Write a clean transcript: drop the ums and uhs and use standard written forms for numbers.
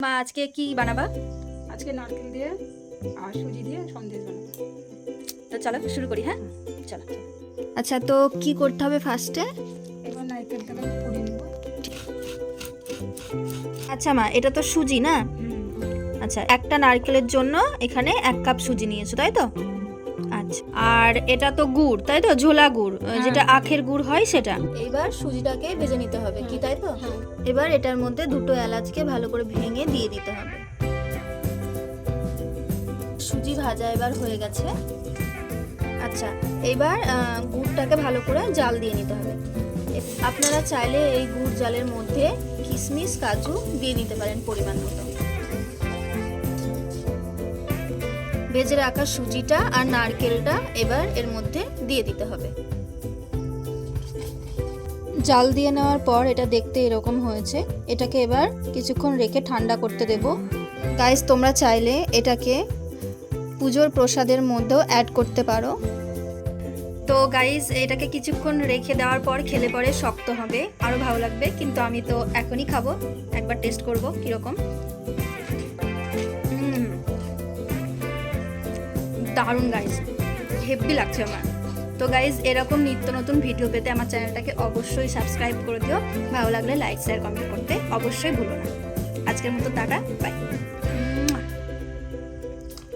মা আজকে কি বানাবা? আজকে নারকেল দিয়ে আর সুজি দিয়ে সন্দেশ বানাবো। তো চলো শুরু করি। হ্যাঁ চলো। আচ্ছা তো কি করতে হবে ফার্স্টে? এবার নারকেলটাকে পুড়িয়ে নেবো। আচ্ছা মা, এটা তো সুজি না? আচ্ছা, একটা নারকেলের জন্য এখানে 1 কাপ সুজি নিয়েছো তাই তো? আচ্ছা, আর এটা তো গুড় তাই তো, ঝোলা গুড়, যেটা আখের গুড় হয় সেটা। এবার সুজিটাকে ভেজে নিতে হবে কি তাই তো? এবার এটার মধ্যে 2টো এলাচকে ভালো করে ভেঙে দিয়ে দিতে হবে। সুজি ভাজা এবার হয়ে গেছে। আচ্ছা, এবার গুড়টাকে ভালো করে জাল দিয়ে নিতে হবে। আপনারা চাইলে এই গুড় জালের মধ্যে কিশমিশ কাজু দিয়ে নিতে পারেন পরিমাণ মতো। ভেজে রাখা সুজিটা আর নারকেলটা এবার এর মধ্যে দিয়ে দিতে হবে। জাল দিয়ে নেওয়ার পর এটা দেখতে এরকম হয়েছে। এটাকে এবার কিছুক্ষণ রেখে ঠান্ডা করতে দেব। গাইস, তোমরা চাইলে এটাকে পুজোর প্রসাদের মধ্যেও অ্যাড করতে পারো। তো গাইস, এটাকে কিছুক্ষণ রেখে দেওয়ার পর খেলে পরে শক্ত হবে, আরও ভালো লাগবে। কিন্তু আমি তো এখনই খাবো, একবার টেস্ট করব কীরকম। দারুণ গাইস, হেভি লাগছে আমার। তো গাইস, এরকম নিত্য নতুন ভিডিও পেতে আমার চ্যানেলটাকে অবশ্যই সাবস্ক্রাইব করে দিও। ভালো লাগলে লাইক শেয়ার কমেন্ট করতে অবশ্যই ভুলো না। আজকের মতো টাটা, বাই।